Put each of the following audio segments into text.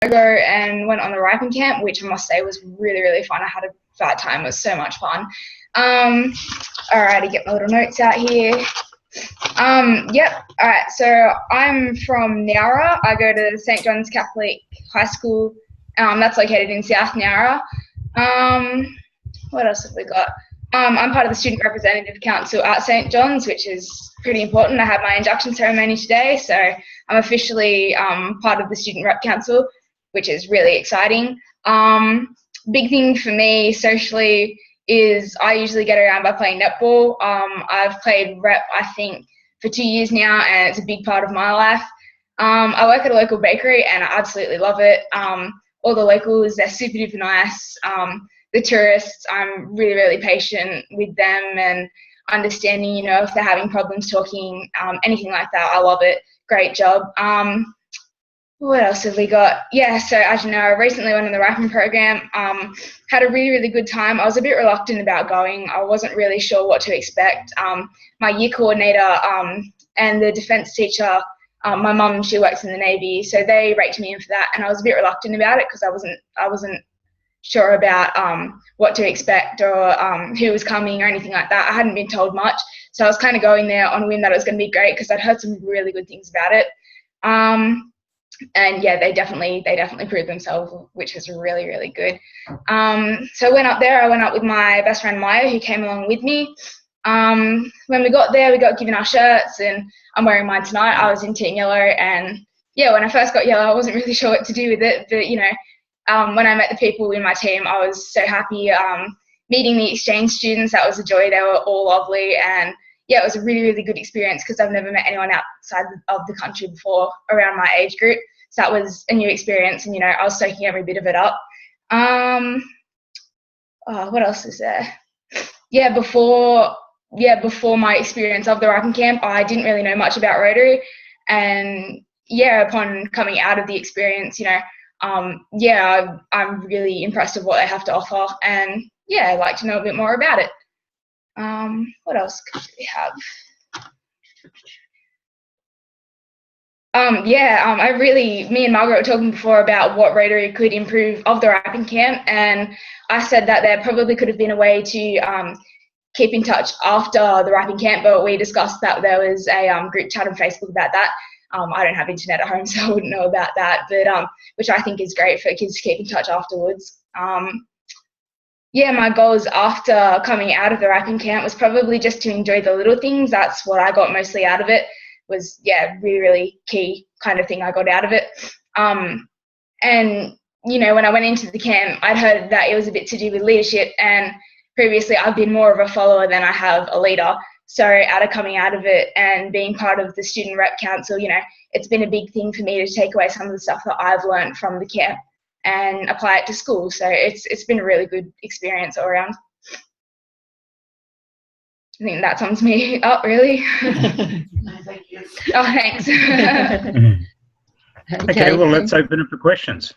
ago and went on the Rypen camp, which I must say was really, really fun. I had a fat time. It was so much fun. Alrighty, get my little notes out here. Yep. Alright, so I'm from Nowra. I go to St. John's Catholic High School. That's located in South Nowra. What else have we got? I'm part of the Student Representative Council at St. John's, which is pretty important. I had my induction ceremony today, so I'm officially part of the Student Rep Council, which is really exciting. Big thing for me socially is I usually get around by playing netball. I've played rep, I think, for 2 years now, and it's a big part of my life. I work at a local bakery, and I absolutely love it. All the locals, they're super duper nice. The tourists, I'm really, really patient with them and understanding, you know, if they're having problems talking, anything like that. I love it. Great job. What else have we got? Yeah, so as you know, I recently went on the Rypen program, had a really, really good time. I was a bit reluctant about going. I wasn't really sure what to expect. My year coordinator and the defence teacher, my mum, she works in the Navy, so they raked me in for that, and I was a bit reluctant about it because I wasn't sure about what to expect or who was coming or anything like that. I hadn't been told much, so I was kind of going there on a whim that it was going to be great because I'd heard some really good things about it. And yeah, they definitely proved themselves, which is really, really good. So I went up there. I went up with my best friend Maya, who came along with me. When we got there, we got given our shirts, and I'm wearing mine tonight. I was in team yellow, and yeah, when I first got yellow, I wasn't really sure what to do with it, but you know, when I met the people in my team, I was so happy. Meeting the exchange students, that was a joy. They were all lovely, and yeah, it was a really, really good experience because I've never met anyone outside of the country before around my age group. So that was a new experience, and you know, I was soaking every bit of it up. What else is there? Yeah, before my experience of the Rypen camp, I didn't really know much about Rotary, and yeah, upon coming out of the experience, you know, yeah, I'm really impressed with what they have to offer, and yeah, I'd like to know a bit more about it. What else could we have? Me and Margaret were talking before about what Rotary could improve of the Rypen camp, and I said that there probably could have been a way to keep in touch after the Rypen camp, but we discussed that there was a group chat on Facebook about that. I don't have internet at home, so I wouldn't know about that, but which I think is great for kids to keep in touch afterwards. Yeah, my goals after coming out of the Rypen camp was probably just to enjoy the little things. That's what I got mostly out of it. Was, yeah, really, really key kind of thing I got out of it. And, you know, when I went into the camp, I'd heard that it was a bit to do with leadership, and previously I've been more of a follower than I have a leader. So out of coming out of it and being part of the Student Rep Council, you know, it's been a big thing for me to take away some of the stuff that I've learned from the camp and apply it to school. So it's been a really good experience all around. I think that sums me up, really. Thank you. Oh, thanks. Okay, well, let's open it for questions.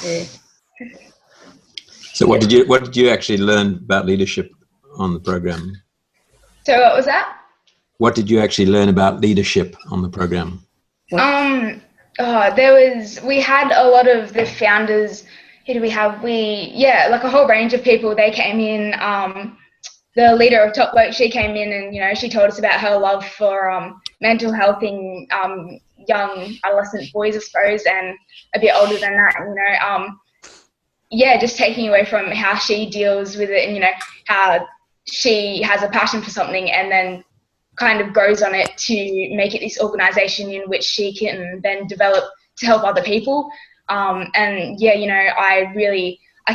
Yeah. So what did you actually learn about leadership on the program? So what was that? What did you actually learn about leadership on the program? We had a lot of the founders. Who do we have? Like a whole range of people. They came in. The leader of Top Bloke, she came in and, you know, she told us about her love for mental health in young adolescent boys, I suppose, and a bit older than that, you know. Just taking away from how she deals with it and, you know, how she has a passion for something and then kind of goes on it to make it this organisation in which she can then develop to help other people. And, yeah, you know, I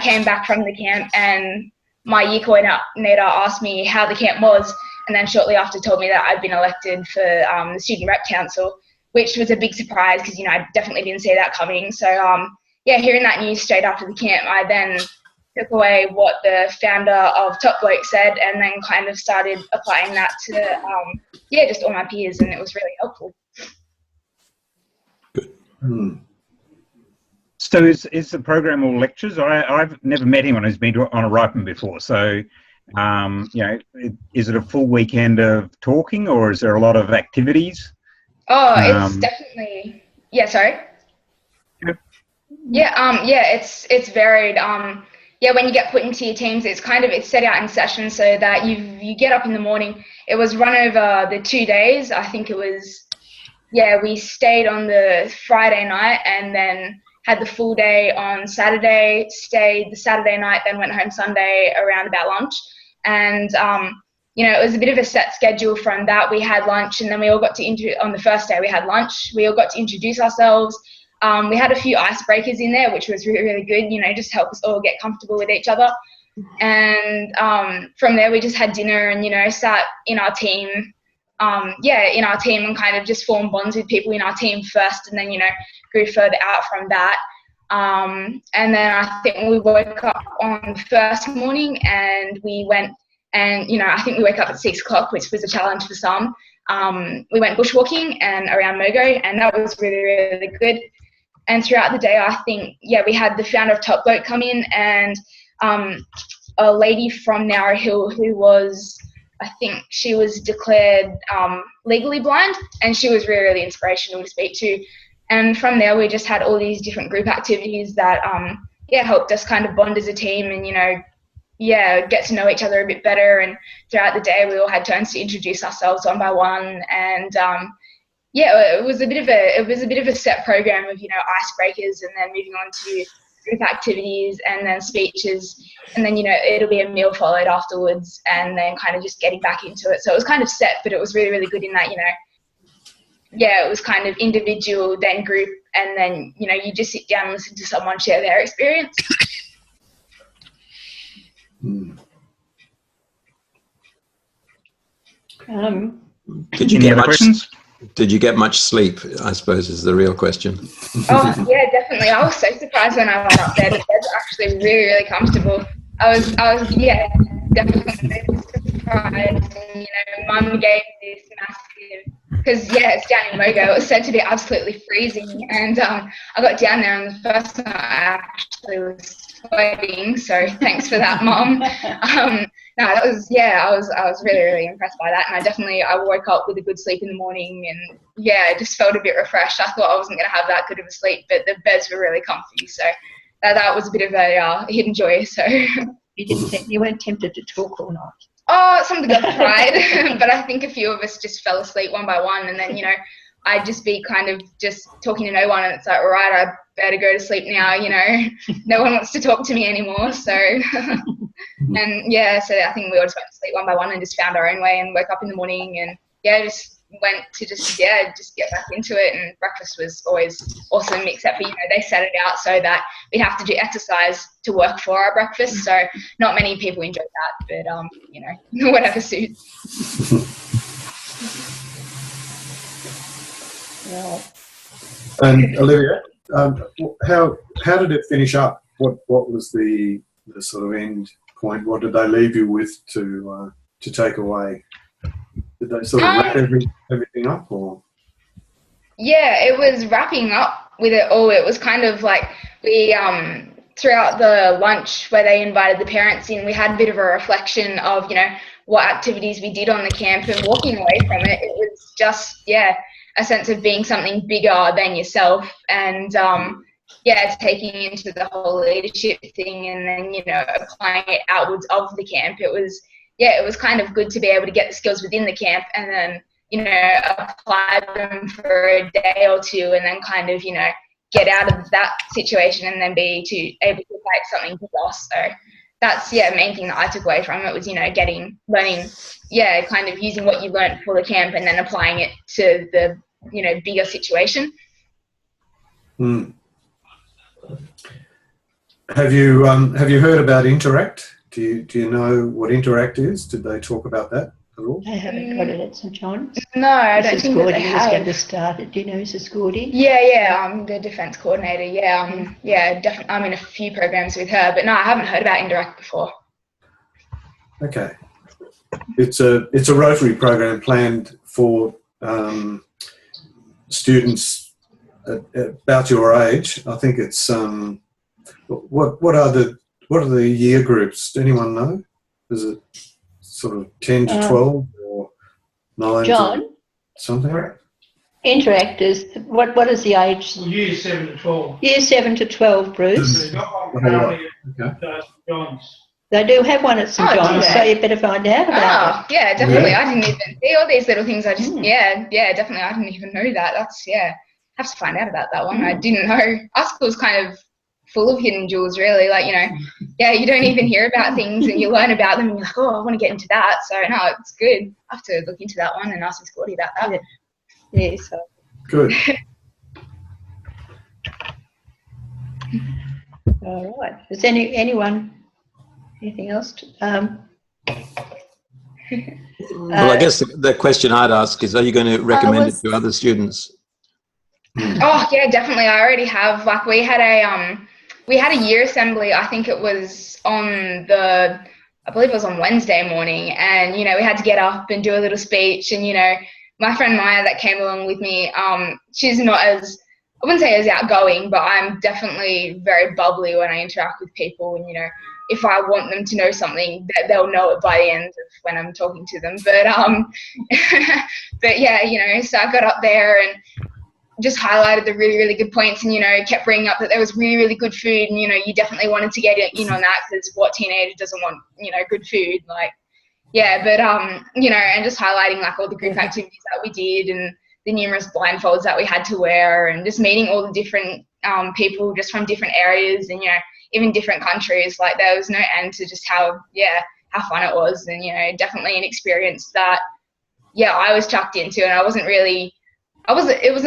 came back from the camp and my year coordinator asked me how the camp was, and then shortly after told me that I'd been elected for the Student Rep Council, which was a big surprise because, you know, I definitely didn't see that coming. So, hearing that news straight after the camp, I then took away what the founder of Top Bloke said and then kind of started applying that to, just all my peers, and it was really helpful. Good. So is the program all lectures? I've never met anyone who's been on a Rypen before. So, you know, is it a full weekend of talking, or is there a lot of activities? Oh, it's definitely. Yeah, sorry. Yeah, it's varied. Yeah, when you get put into your teams, it's set out in sessions so that you get up in the morning. It was run over the 2 days. I think it was, yeah, we stayed on the Friday night and then had the full day on Saturday, stayed the Saturday night, then went home Sunday around about lunch. And, it was a bit of a set schedule from that. We had lunch and then we all got to, on the first day we had lunch. We all got to introduce ourselves. We had a few icebreakers in there, which was really, really good, just help us all get comfortable with each other. And from there we just had dinner and, sat in our team, and kind of just formed bonds with people in our team first and then, grew further out from that. And then I think we woke up on the first morning and we went and, I think we woke up at 6 o'clock, which was a challenge for some. We went bushwalking and around Mogo, and that was really, really good. And throughout the day, I think, we had the founder of Top Boat come in and a lady from Nowra Hill who was, I think she was declared legally blind, and she was really, really inspirational to speak to. And from there, we just had all these different group activities that, helped us kind of bond as a team and, get to know each other a bit better. And throughout the day, we all had turns to introduce ourselves one by one. And it was a bit of a set program of icebreakers and then moving on to group activities and then speeches, and then it'll be a meal followed afterwards, and then kind of just getting back into it. So it was kind of set, but it was really, really good in that it was kind of individual, then group, and then you just sit down and listen to someone share their experience. Did you get much questions? Did you get much sleep, I suppose, is the real question. Oh, yeah, definitely. I was so surprised when I went up there. The beds are actually really, really comfortable. I was definitely surprised. And, Mum gave this massive, because, it's down in Mogo. It was said to be absolutely freezing. And I got down there, and the first night I actually was sweating. So thanks for that, Mum. No, that was, I was really, really impressed by that. And I woke up with a good sleep in the morning and, I just felt a bit refreshed. I thought I wasn't going to have that good of a sleep, but the beds were really comfy. So that was a bit of a hidden joy. So you weren't tempted to talk all night? Oh, some of the girls tried, but I think a few of us just fell asleep one by one. And then, I'd just be kind of just talking to no one. And it's like, all right, I better go to sleep now. No one wants to talk to me anymore. So... And so I think we all just went to sleep one by one and just found our own way and woke up in the morning and just went to just get back into it. And breakfast was always awesome, except for they set it out so that we have to do exercise to work for our breakfast. So not many people enjoy that, but whatever suits. And Olivia, how did it finish up? What was the sort of end point? What did they leave you with to take away? Did they sort of wrap everything up, or? Yeah, it was wrapping up with it all. It was kind of like we throughout the lunch where they invited the parents in, we had a bit of a reflection of what activities we did on the camp, and walking away from it, it was just a sense of being something bigger than yourself, and taking into the whole leadership thing and then, applying it outwards of the camp. It was kind of good to be able to get the skills within the camp and then, apply them for a day or two and then kind of, get out of that situation and then be able to take something bigger. So that's, the main thing that I took away from it was, learning, kind of using what you learned for the camp and then applying it to the, bigger situation. Have you heard about Interact? Do you know what Interact is? Did they talk about that at all? They haven't got it at St John's. No, I don't think Gordy that they have. was going to start it. Do you know Mrs. Gordy? Yeah, I'm the defence coordinator. Definitely. I'm in a few programs with her, but no, I haven't heard about Interact before. Okay, it's a Rotary program planned for students about your age. I think it's what are the year groups? Does anyone know? Is it sort of 10 to 12 or 9 John? to something? Interactors, what is the age? Years 7 to 12. Year 7 to 12, Bruce. They've got one Okay. currently at Okay. St. John's. They do have one at St Oh, do John's, so they? you better find out about Oh, yeah, definitely. Yeah. I didn't even see all these little things. I just, Mm. yeah, definitely. I didn't even know that. That's, yeah, have to find out about that one. I didn't know. Our school's kind of full of hidden jewels, really. Like, you know, yeah, you don't even hear about things and you learn about them and you're like, oh, I want to get into that. So, no, it's good. I have to look into that one and ask Miss Gordy about that. it. Yeah, so. Good. All right. Is anyone, anything else? Well, I guess the question I'd ask is, are you going to recommend it to other students? Oh, yeah, definitely. I already have. Like, we had a year assembly. I think it was I believe it was on Wednesday morning, and you know, we had to get up and do a little speech. And you know, my friend Maya that came along with me, she's not as, I wouldn't say as outgoing, but I'm definitely very bubbly when I interact with people. And you know, if I want them to know something, they'll know it by the end of when I'm talking to them. But but yeah, you know, so I got up there and just highlighted the really, really good points, and you know, kept bringing up that there was really, really good food, and you know, you definitely wanted to get in on that, because what teenager doesn't want, you know, good food? Like, yeah, but you know, and just highlighting like all the group activities that we did and the numerous blindfolds that we had to wear, and just meeting all the different people just from different areas, and you know, even different countries. Like, there was no end to just how fun it was. And you know, definitely an experience that I was chucked into, and it wasn't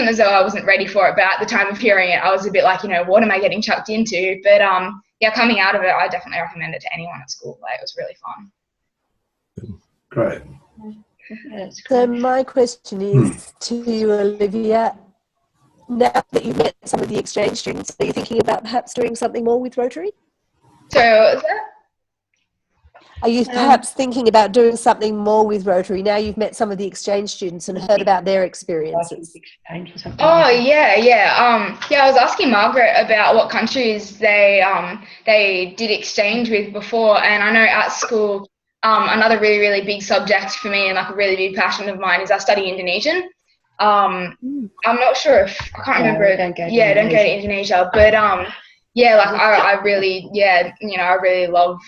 as though I wasn't ready for it, but at the time of hearing it, I was a bit like, you know, what am I getting chucked into? But coming out of it, I definitely recommend it to anyone at school. Like, it was really fun. Great. That's So great. my question is to you, Olivia. Now that you've met some of the exchange students, are you thinking about perhaps doing something more with Rotary? So, is that? Are you perhaps thinking about doing something more with Rotary now you've met some of the exchange students and heard about their experiences? Exchange or something. Oh, yeah. I was asking Margaret about what countries they did exchange with before, and I know at school, another really, really big subject for me and like a really big passion of mine is I study Indonesian. I'm not sure if I can't remember. Don't go to Don't go to Indonesia, but like I really, you know, I really love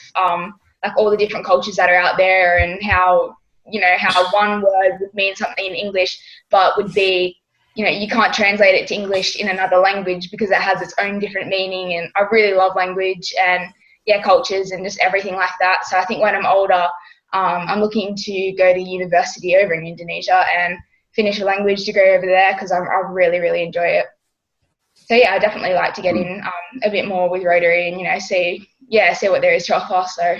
like all the different cultures that are out there, and how, you know, how one word would mean something in English but would be, you know, you can't translate it to English in another language because it has its own different meaning. And I really love language and cultures and just everything like that. So I think when I'm older, I'm looking to go to university over in Indonesia and finish a language degree over there, because I really, really enjoy it. So I definitely like to get in a bit more with Rotary and, you know, see what there is to offer. So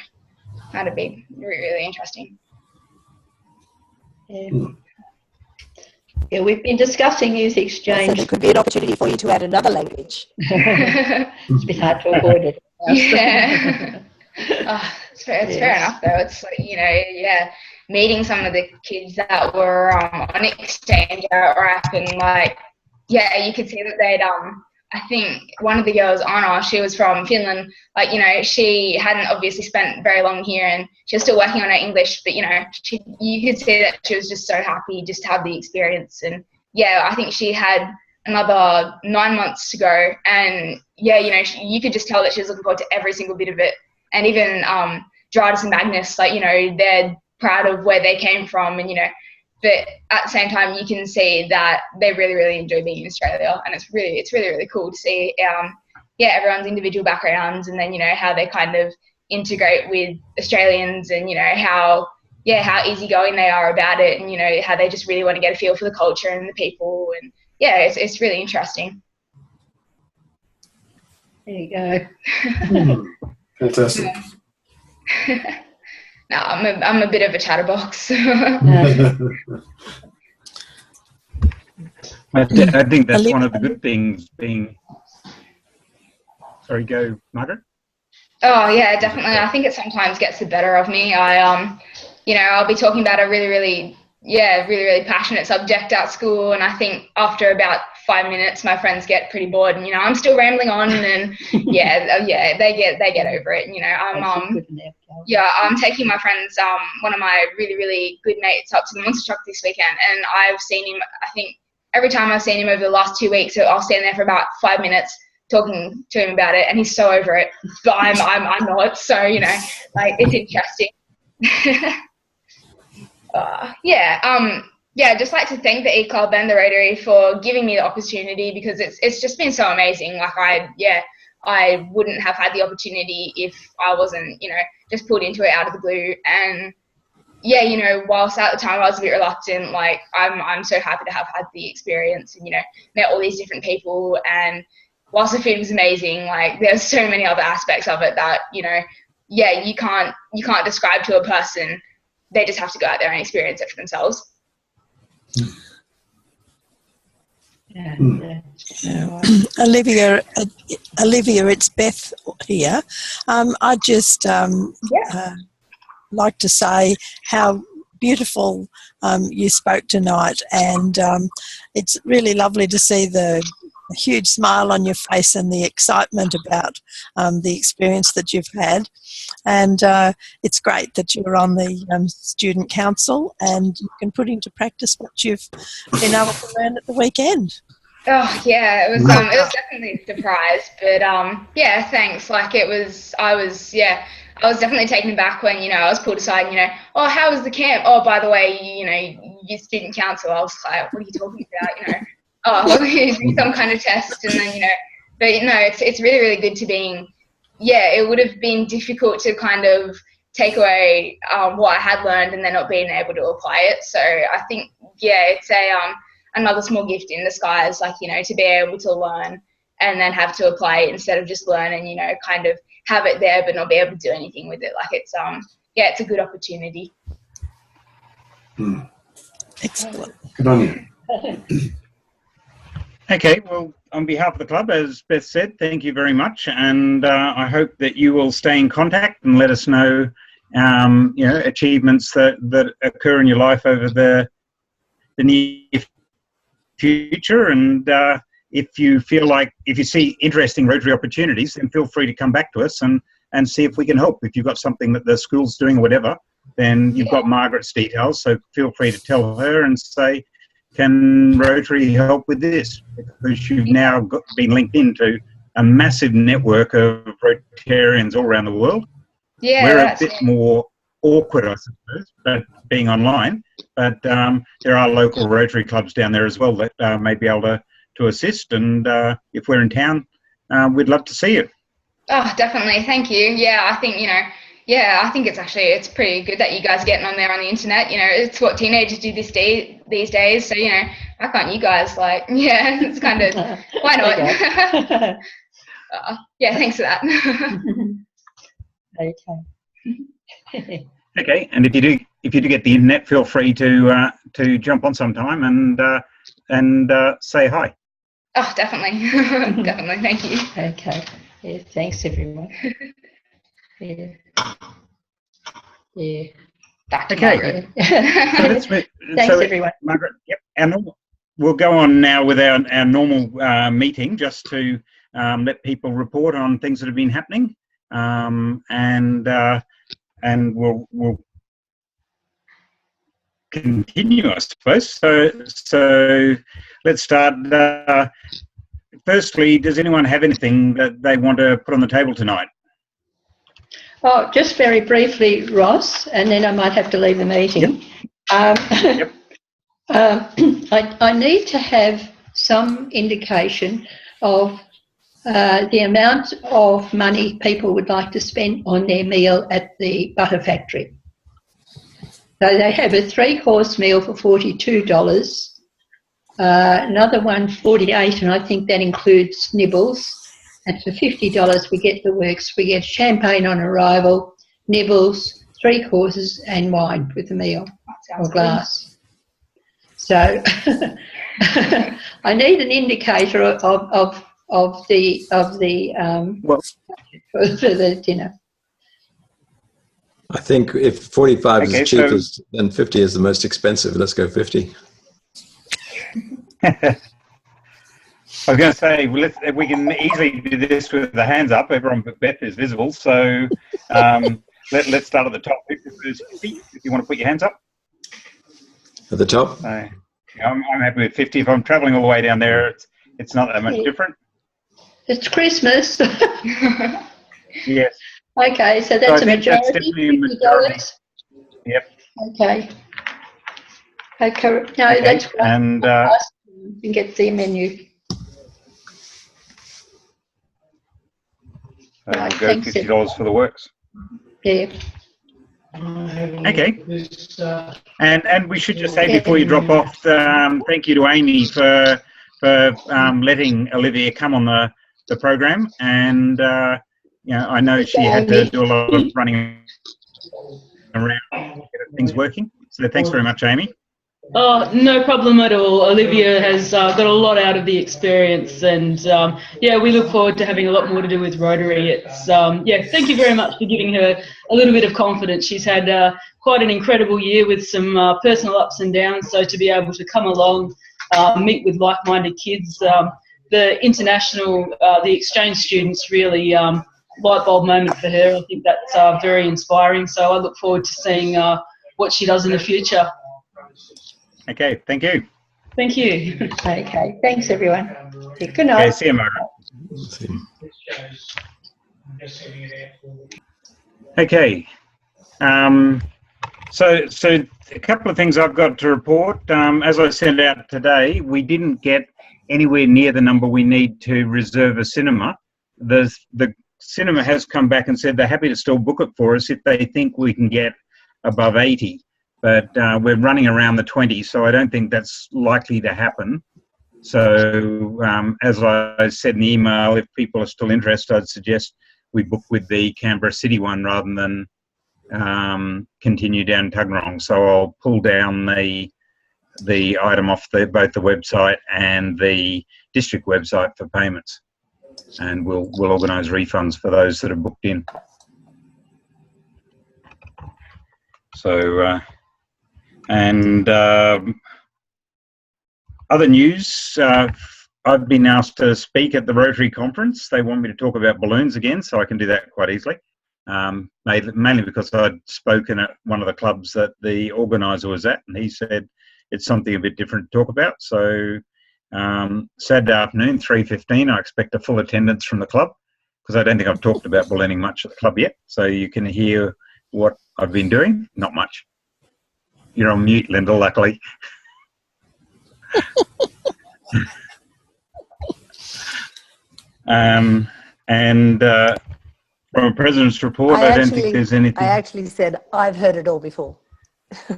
that'd be really, really interesting. Yeah, we've been discussing youth So exchange. there could be an opportunity for you to add another language. It's a bit hard to avoid it. Yeah. It's fair enough though. It's like, you know, meeting some of the kids that were on exchange at Rypen, like, you could see that they'd I think one of the girls, Anna, she was from Finland. Like, you know, she hadn't obviously spent very long here, and she was still working on her English, but you know, you could see that she was just so happy just to have the experience. And I think she had another 9 months to go, and you know, you could just tell that she was looking forward to every single bit of it. And even Dradis and Magnus, like, you know, they're proud of where they came from, and you know, but at the same time, you can see that they really, really enjoy being in Australia, and it's really, really cool to see, everyone's individual backgrounds, and then, you know, how they kind of integrate with Australians, and you know, how easygoing they are about it, and you know, how they just really want to get a feel for the culture and the people, and it's really interesting. There you go. Fantastic. No, I'm a bit of a chatterbox. I think that's one of the good things being. Sorry, go, Margaret. Oh yeah, definitely. I think it sometimes gets the better of me. I'll be talking about a really, really, really passionate subject at school, and I think after about 5 minutes, my friends get pretty bored, and you know, I'm still rambling on, and they get over it. You know, I'm taking my friends, one of my really, really good mates, up to the monster truck this weekend, and I've seen him, I think, every time I've seen him over the last 2 weeks, I'll stand there for about 5 minutes talking to him about it, and he's so over it, but I'm not. So, you know, like, it's interesting. I'd just like to thank the E-Club and the Rotary for giving me the opportunity, because it's just been so amazing. Like, I wouldn't have had the opportunity if I wasn't, you know, just pulled into it out of the blue. And yeah, you know, whilst at the time I was a bit reluctant, like, I'm so happy to have had the experience and, you know, met all these different people. And whilst the food was amazing, like, there's so many other aspects of it that, you know, yeah, you can't describe to a person. They just have to go out there and experience it for themselves. Olivia, it's Beth here. I just like to say how beautiful you spoke tonight, and it's really lovely to see the huge smile on your face and the excitement about the experience that you've had. And it's great that you're on the student council and you can put into practice what you've been able to learn at the weekend. Oh yeah, it was definitely a surprise, but yeah, thanks. Like, I was definitely taken aback when, you know, I was pulled aside and, you know, oh, how was the camp? Oh, by the way, you know, your student council. I was like, what are you talking about? You know, oh, some kind of test, and then, you know, but, you know, it's really, really good to being. Yeah, it would have been difficult to kind of take away what I had learned and then not being able to apply it. So I think, yeah, it's another small gift in disguise, like, you know, to be able to learn and then have to apply it instead of just learn and, you know, kind of have it there but not be able to do anything with it. Like, it's it's a good opportunity. Excellent. Good on you. Okay, well, on behalf of the club, as Beth said, thank you very much, and I hope that you will stay in contact and let us know, you know, achievements that occur in your life over the near future. And if you see interesting Rotary opportunities, then feel free to come back to us and see if we can help. If you've got something that the school's doing or whatever, then you've got Margaret's details, so feel free to tell her and say, can Rotary help with this? Because you've now been linked into a massive network of Rotarians all around the world. Yeah, we're a bit more awkward, I suppose, but being online. But there are local Rotary clubs down there as well that may be able to assist. And if we're in town, we'd love to see you. Oh, definitely. Thank you. Yeah, I think, you know, I think it's pretty good that you guys are getting on there on the internet. You know, it's what teenagers do these days. So, you know, why can't you guys, like, yeah, it's kind of, why not? Yeah, thanks for that. Okay. Okay, and if you do get the internet, feel free to jump on sometime and say hi. Oh, definitely. Definitely. Thank you. Okay. Yeah, thanks everyone. Yeah. Yeah. Okay. Thanks everyone. Margaret, yep. We'll go on now with our normal meeting, just to let people report on things that have been happening, and we'll continue, I suppose. So let's start. Firstly, does anyone have anything that they want to put on the table tonight? Oh, just very briefly, Ross, and then I might have to leave the meeting. Yep. I need to have some indication of the amount of money people would like to spend on their meal at the butter factory. So they have a 3-course meal for $42, another one $48, and I think that includes nibbles. And for $50 we get the works. We get champagne on arrival, nibbles, 3 courses and wine with the meal or glass. So I need an indicator of the for the dinner. I think if 45 is the cheapest, then 50 is the most expensive. Let's go 50. I was going to say, we can easily do this with the hands up. Everyone but Beth is visible. So let's start at the top. If you want to put your hands up. At the top? I'm happy with 50. If I'm travelling all the way down there, it's not that much different. It's Christmas. Yes. Okay, so So that's I a think majority. that's definitely a 50 majority. dollars. Yep. Okay. Okay. No, Okay. that's great. And You can get the menu. Right, we'll go thanks, $50 for the works. Yeah. Okay. And we should just say before you drop off, thank you to Amy for letting Olivia come on the program. And I know she had to do a lot of running around to get things working. So thanks very much, Amy. Oh, no problem at all. Olivia has got a lot out of the experience, and yeah, we look forward to having a lot more to do with Rotary. It's yeah, thank you very much for giving her a little bit of confidence. She's had quite an incredible year with some personal ups and downs, so to be able to come along, meet with like-minded kids, the international, the exchange students really light bulb moment for her. I think that's very inspiring, so I look forward to seeing what she does in the future. Okay, thank you. Thank you. Okay, thanks everyone. Good night. Okay, see you, Margaret. Okay. So a couple of things I've got to report. As I sent out today, we didn't get anywhere near the number we need to reserve a cinema. The cinema has come back and said they're happy to still book it for us if they think we can get above 80. But we're running around the 20, so I don't think that's likely to happen. So as I said in the email, if people are still interested, I'd suggest we book with the Canberra City one rather than continue down Tuggerong. So I'll pull down the item off both the website and the district website for payments, and we'll organise refunds for those that are booked in. So. And other news, I've been asked to speak at the Rotary conference. They want me to talk about balloons again, so I can do that quite easily, mainly because I'd spoken at one of the clubs that the organiser was at, and he said it's something a bit different to talk about. So Saturday afternoon, 3:15, I expect a full attendance from the club, because I don't think I've talked about ballooning much at the club yet, so you can hear what I've been doing. Not much. You're on mute, Linda, luckily. And from a president's report, I don't think there's anything. I actually said, I've heard it all before. I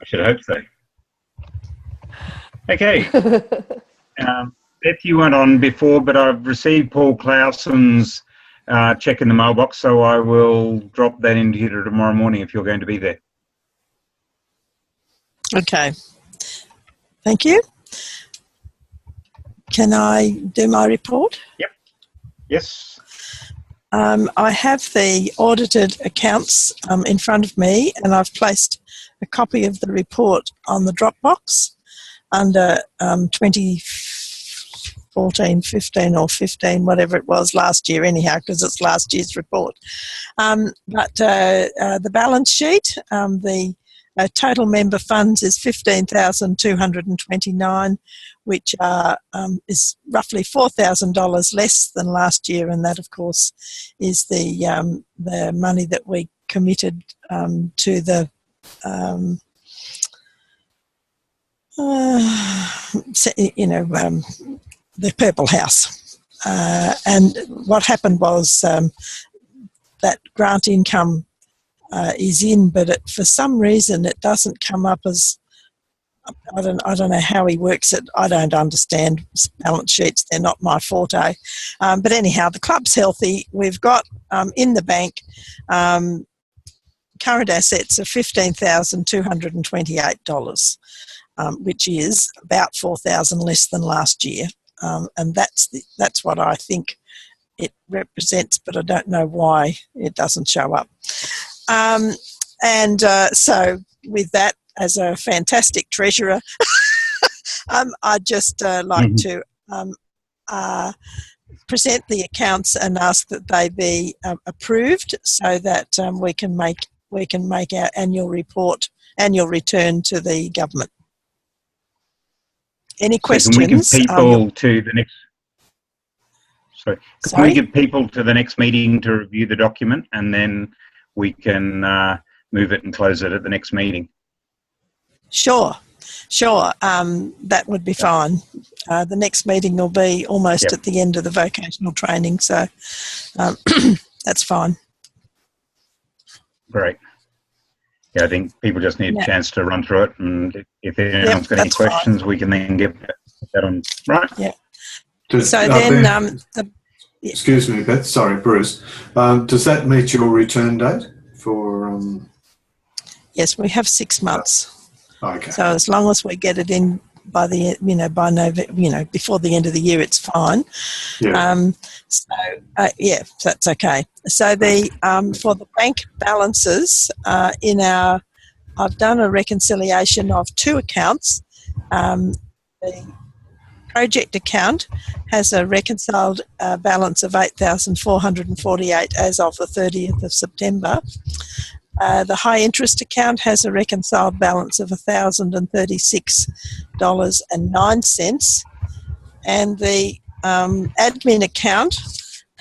should hope so. Okay. Beth, you weren't on before, but I've received Paul Clausen's check in the mailbox, so I will drop that into you tomorrow morning if you're going to be there. Okay. Thank you. Can I do my report? Yep. Yes. I have the audited accounts in front of me, and I've placed a copy of the report on the Dropbox under 2014, 15 or 15, whatever it was last year anyhow, because it's last year's report. But the balance sheet, the total member funds is 15,229, which is roughly $4,000 less than last year, and that, of course, is the money that we committed to the the Purple House. And what happened was that grant income is in, but for some reason it doesn't come up as, I don't know how he works it. I don't understand balance sheets. They're not my forte. But anyhow, the club's healthy. We've got in the bank current assets of $15,228, which is about $4,000 less than last year. And that's what I think it represents, but I don't know why it doesn't show up. So with that, as a fantastic treasurer, I'd just like to present the accounts and ask that they be approved, so that we can make our annual report annual return to the government. Any So questions? can we give people to the next? Sorry. Can we give people to the next meeting to review the document, and then we can move it and close it at the next meeting? Sure. That would be fine. The next meeting will be almost at the end of the vocational training, so that's fine. Great. Yeah, I think people just need a chance to run through it, and if anyone's got any questions, we can then get that on. Right. Yeah. Excuse me, Beth. Sorry, Bruce. Does that meet your return date for? Yes, we have 6 months. Okay. So as long as we get it in by the by November, before the end of the year, it's fine. Yeah. So that's okay. So for the bank balances I've done a reconciliation of 2 accounts. The project account has a reconciled balance of $8,448 as of the 30th of September. The high interest account has a reconciled balance of $1,036.09, and the admin account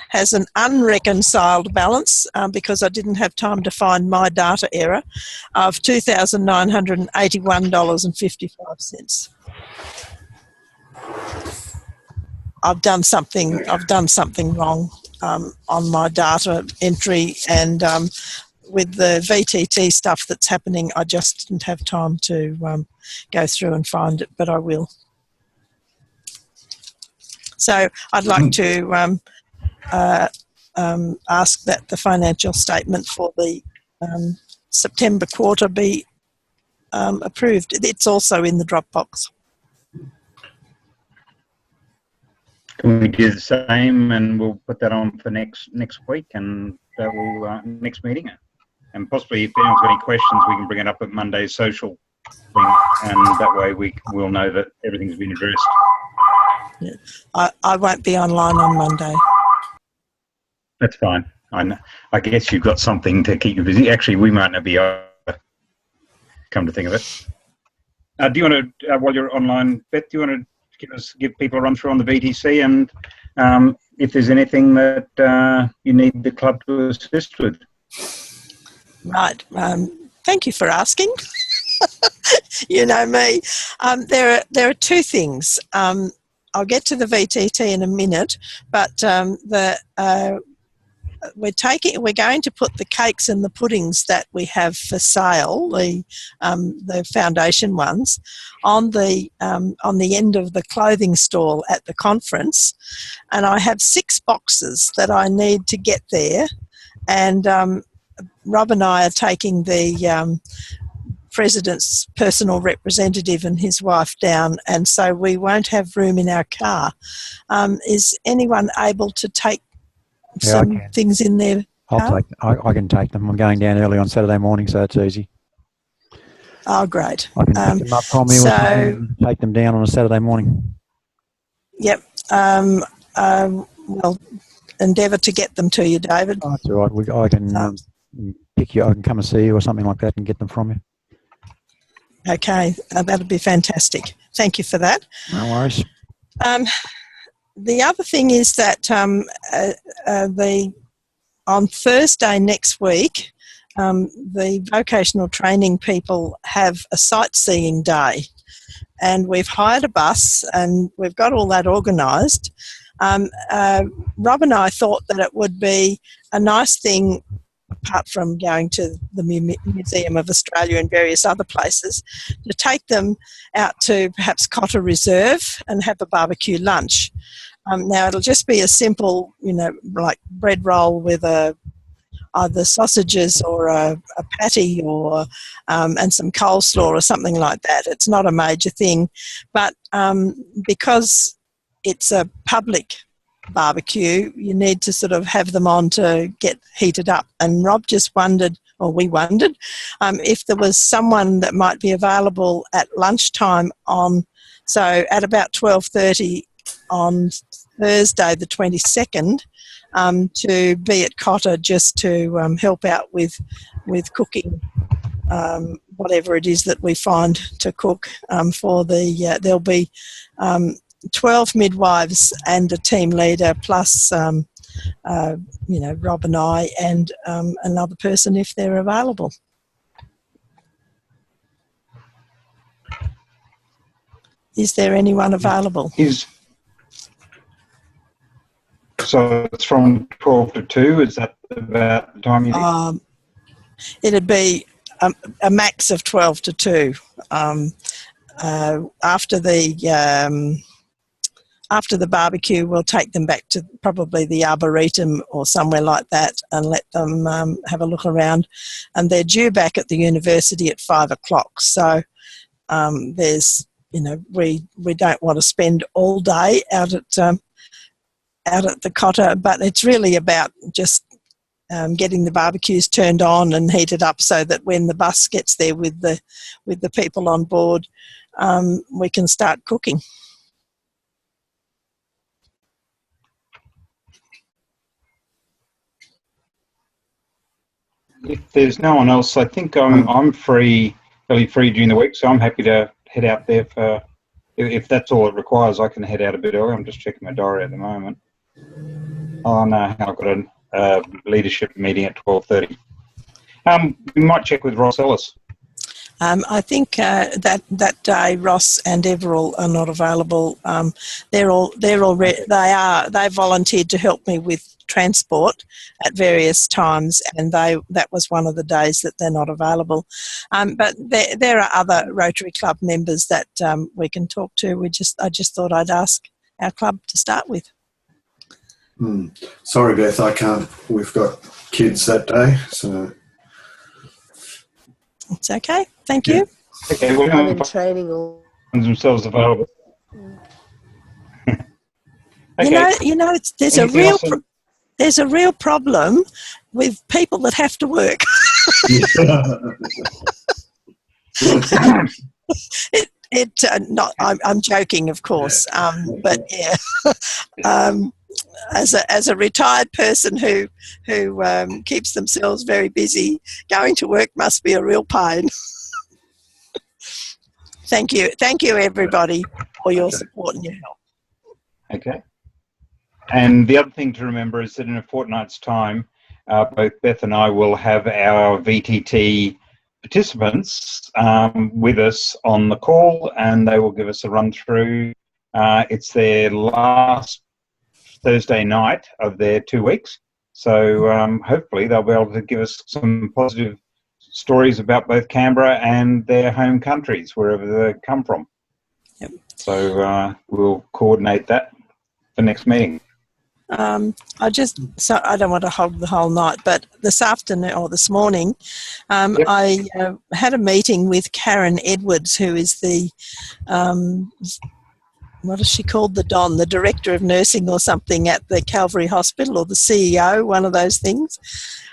has an unreconciled balance because I didn't have time to find my data error of $2,981.55. I've done something wrong on my data entry, and with the VTT stuff that's happening, I just didn't have time to go through and find it, but I will. So I'd like to ask that the financial statement for the September quarter be approved. It's also in the Dropbox. Can we do the same, and we'll put that on for next week, and that will next meeting, and possibly if anyone's got any questions, we can bring it up at Monday's social thing, and that way we'll know that everything's been addressed. Yeah. I won't be online on Monday. That's fine. I guess you've got something to keep you busy. Actually, we might not be able to, come to think of it. Do you want to, while you're online, Beth, do you want to give people a run through on the VTC, and if there's anything that you need the club to assist with? Right. Thank you for asking. You know me. There are 2 things. I'll get to the VTT in a minute, but we're going to put the cakes and the puddings that we have for sale, the foundation ones, on the end of the clothing stall at the conference, and I have 6 boxes that I need to get there, and Rob and I are taking the President's personal representative and his wife down, and so we won't have room in our car. Is anyone able to take some things in there? I can take them. I'm going down early on Saturday morning, so it's easy. Oh, great. I can pick them up from you and take them down on a Saturday morning. Yep. We'll endeavour to get them to you, David. Oh, that's all right. I can pick you. I can come and see you or something like that and get them from you. Okay, that'd be fantastic. Thank you for that. No worries. The other thing is that on Thursday next week, the vocational training people have a sightseeing day, and we've hired a bus and we've got all that organised. Rob and I thought that it would be a nice thing, apart from going to the Museum of Australia and various other places, to take them out to perhaps Cotter Reserve and have a barbecue lunch. Now, it'll just be a simple, like bread roll with either sausages or a patty or and some coleslaw or something like that. It's not a major thing, but because it's a public barbecue, you need to sort of have them on to get heated up. And Rob just wondered, or we wondered, if there was someone that might be available at lunchtime so at about 12:30 on Thursday the 22nd, to be at Cotter just to help out with cooking whatever it is that we find to cook for the. There'll be 12 midwives and a team leader plus, Rob and I and another person if they're available. Is there anyone available? So it's from 12 to 2. Is that about the time you need? It'd be a max of 12 to 2. After the barbecue, we'll take them back to probably the Arboretum or somewhere like that and let them have a look around. And they're due back at the university at 5 o'clock. So there's, we don't want to spend all day out at the Cotter, but it's really about just getting the barbecues turned on and heated up so that when the bus gets there with the people on board, we can start cooking. If there's no one else, I think I'm fairly free during the week, so I'm happy to head out there for, if that's all it requires. I can head out a bit early. I'm just checking my diary at the moment. Oh no, I've got a leadership meeting at 12:30. We might check with Ross Ellis. I think that day Ross and Everall are not available. They volunteered to help me with transport at various times, and that was one of the days that they're not available. But there are other Rotary Club members that we can talk to. I just thought I'd ask our club to start with. Sorry, Beth, I can't. We've got kids that day, so it's okay. Thank you. Okay, well, I'm in training all. Themselves available. Okay. There's a real problem with people that have to work. I'm joking, of course, but yeah. As a retired person who keeps themselves very busy, going to work must be a real pain. Thank you everybody for your support and your help. Okay. And the other thing to remember is that in a fortnight's time, both Beth and I will have our VTT participants with us on the call, and they will give us a run through. It's their last Thursday night of their 2 weeks. So hopefully they'll be able to give us some positive stories about both Canberra and their home countries, wherever they come from. Yep. So we'll coordinate that for next meeting. I don't want to hold the whole night, but this afternoon or this morning, Yep. I had a meeting with Karen Edwards, who is the what is she called? The Director of Nursing or something at the Calvary Hospital, or the CEO, one of those things.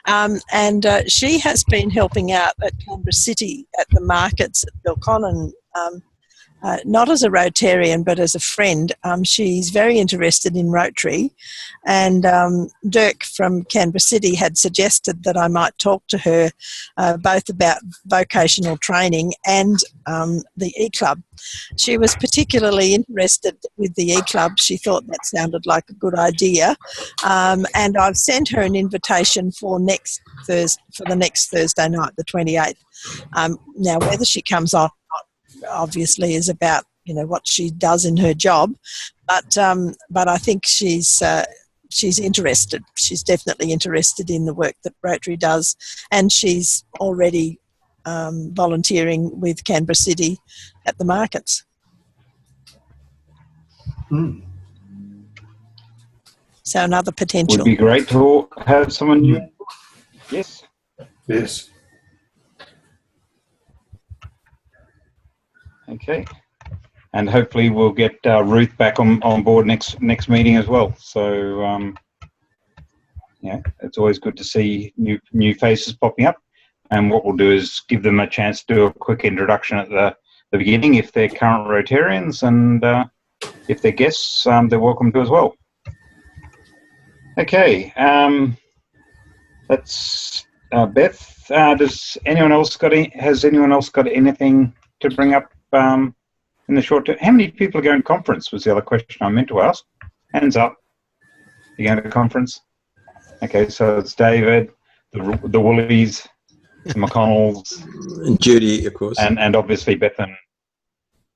And she has been helping out at Canberra City at the markets at Belconnen, not as a Rotarian but as a friend. She's very interested in Rotary, and Dirk from Canberra City had suggested that I might talk to her both about vocational training and the E-Club. She was particularly interested with the E-Club. She thought that sounded like a good idea, and I've sent her an invitation for the next Thursday night, the 28th. Now, whether she comes on obviously is about what she does in her job, but I think she's interested. She's definitely interested in the work that Rotary does, and she's already volunteering with Canberra City at the markets. So another potential. Would be great to have someone new. Yes. Yes. Okay. And hopefully we'll get Ruth back on board next meeting as well. So yeah, it's always good to see new faces popping up. And what we'll do is give them a chance to do a quick introduction at the beginning if they're current Rotarians, and if they're guests, they're welcome to as well. Okay, that's Beth, has anyone else got anything to bring up in the short term? How many people are going to conference was the other question I meant to ask. Hands up. You going to conference? Okay, so it's David, the Woolies, the McConnells. And Judy, of course. And obviously Beth and,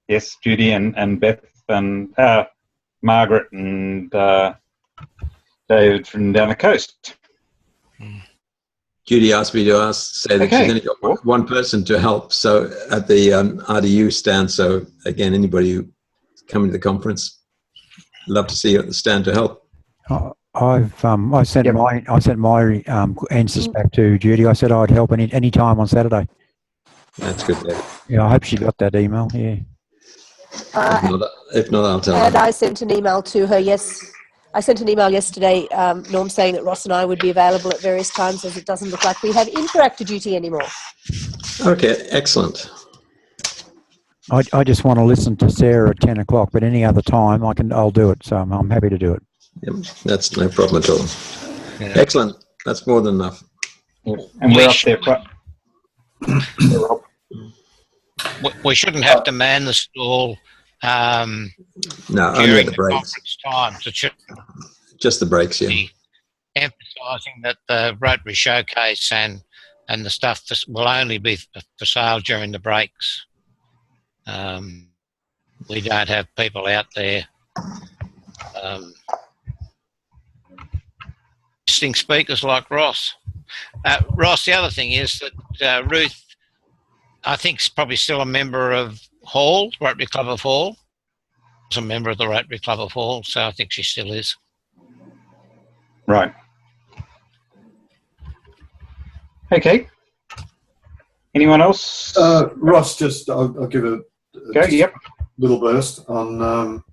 yes, Judy and Beth and Margaret and David from down the coast. Judy asked me to say that she's only got one person to help, so at the RDU stand. So again, anybody who coming to the conference, love to see you at the stand to help. I sent my answers back to Judy. I said I'd help any time on Saturday. That's good, David. Yeah, I hope she got that email. Yeah. If not, I'll tell her. And I sent an email to her. Yes, I sent an email yesterday, Norm, saying that Ross and I would be available at various times, as it doesn't look like we have interactor duty anymore. Okay, excellent. I just want to listen to Sarah at 10 o'clock, but any other time I'll do it. So I'm happy to do it. Yep, that's no problem at all. Yeah. Excellent. That's more than enough. And we're up there. We shouldn't have to man the stall no, only during at the the breaks. conference time. Just the breaks, yeah. Emphasising that the Rotary Showcase and the stuff will only be for sale during the breaks. We don't have people out there listening speakers like Ross. Ross, the other thing is that Ruth, I think, is probably still a member of Hall, Rotary Club of Hall. Was a member of the Rotary Club of Hall, so I think she still is. Right. Okay. Anyone else? Ross, just I'll give a little burst on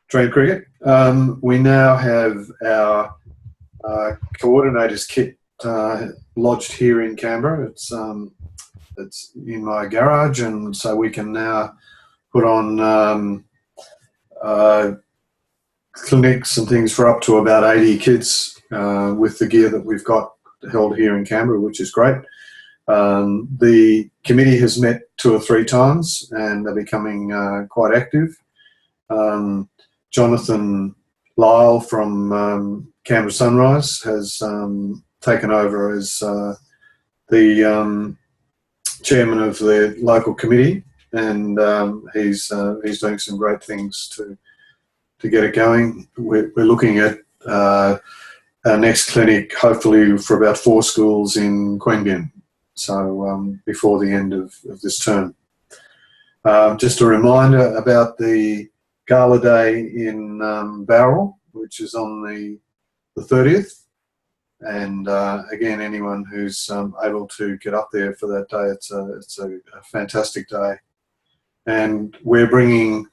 train cricket. We now have our coordinators kit lodged here in Canberra. It's in my garage, and so we can now put on clinics and things for up to about 80 kids with the gear that we've got held here in Canberra, which is great. The committee has met 2 or 3 times, and they're becoming quite active. Jonathan Lyle from Canberra Sunrise has taken over as the chairman of the local committee, and he's doing some great things to get it going. We're looking at our next clinic, hopefully for about 4 schools in Queanbeyan, so before the end of this term. Just a reminder about the Gala Day in Bowral, which is on the 30th. And again, anyone who's able to get up there for that day, it's a fantastic day. And we're bringing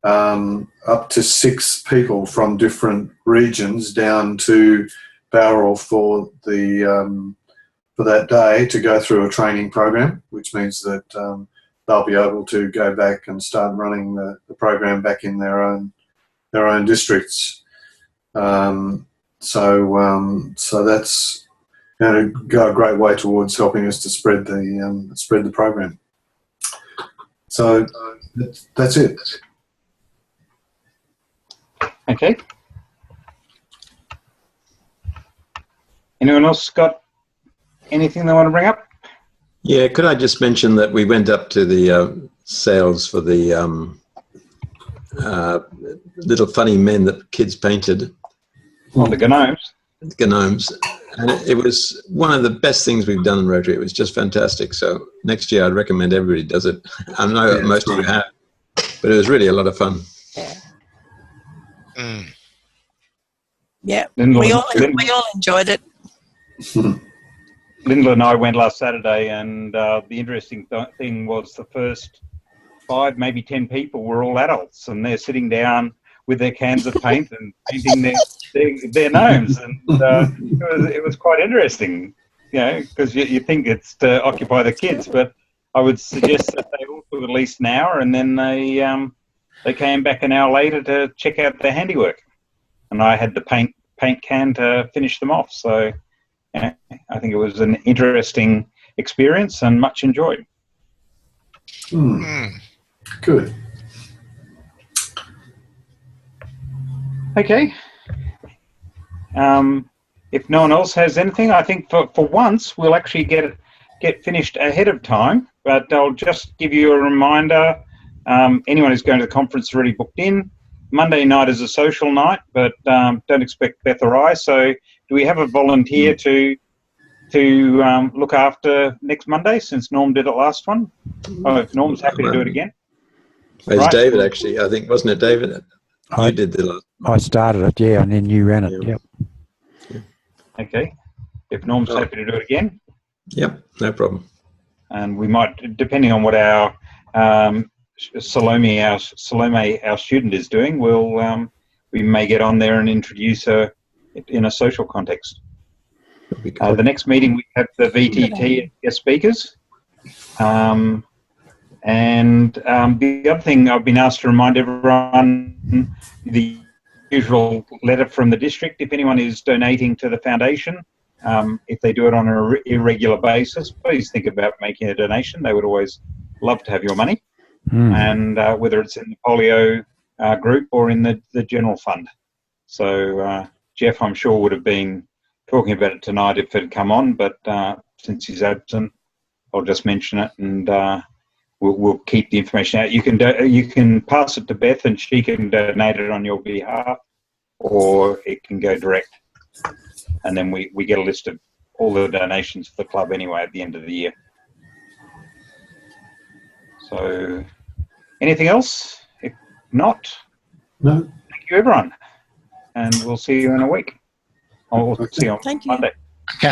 up to 6 people from different regions down to Bowral for that day to go through a training program, which means that they'll be able to go back and start running the program back in their own districts. So that's going to go a great way towards helping us to spread the program. So that's it. Okay. Anyone else got anything they want to bring up? Yeah, could I just mention that we went up to the sales for the little funny men that kids painted. On the gnomes. Gnomes. And it was one of the best things we've done in Rotary. It was just fantastic. So next year I'd recommend everybody does it. I know most of you have, but it was really a lot of fun. Yeah. Mm. Yeah, we all enjoyed it. Lyndall and I went last Saturday, and the interesting thing was the first 5, maybe 10 people were all adults, and they're sitting down with their cans of paint and painting their gnomes, and it was quite interesting, you know, because you think it's to occupy the kids, but I would suggest that they all took at least an hour, and then they came back an hour later to check out their handiwork, and I had the paint can to finish them off. So I think it was an interesting experience and much enjoyed. Good. Okay. If no one else has anything, I think for once we'll actually get finished ahead of time. But I'll just give you a reminder. Anyone who's going to the conference is already booked in. Monday night is a social night, but don't expect Beth or I. So do we have a volunteer to look after next Monday, since Norm did it last one? Oh, if Norm's happy to do it again. It's Right. David, actually. I think, wasn't it, David? You did the last. I started it, yeah, and then you ran it. Yeah. Yep. Okay. If Norm's happy to do it again. Yep, no problem. And we might, depending on what our Salome, our student, is doing, we may get on there and introduce her in a social context. The next meeting we have the VTT guest speakers. And the other thing I've been asked to remind everyone, the usual letter from the district, if anyone is donating to the foundation, if they do it on an irregular basis, please think about making a donation. They would always love to have your money, and whether it's in the polio group or in the general fund. So Jeff, I'm sure, would have been talking about it tonight if it had come on, but since he's absent, I'll just mention it, and we'll keep the information out. You can pass it to Beth, and she can donate it on your behalf, or it can go direct. And then we get a list of all the donations for the club anyway at the end of the year. So, anything else? If not, no. Thank you, everyone, and we'll see you in a week. Or we'll see you on Monday. Okay.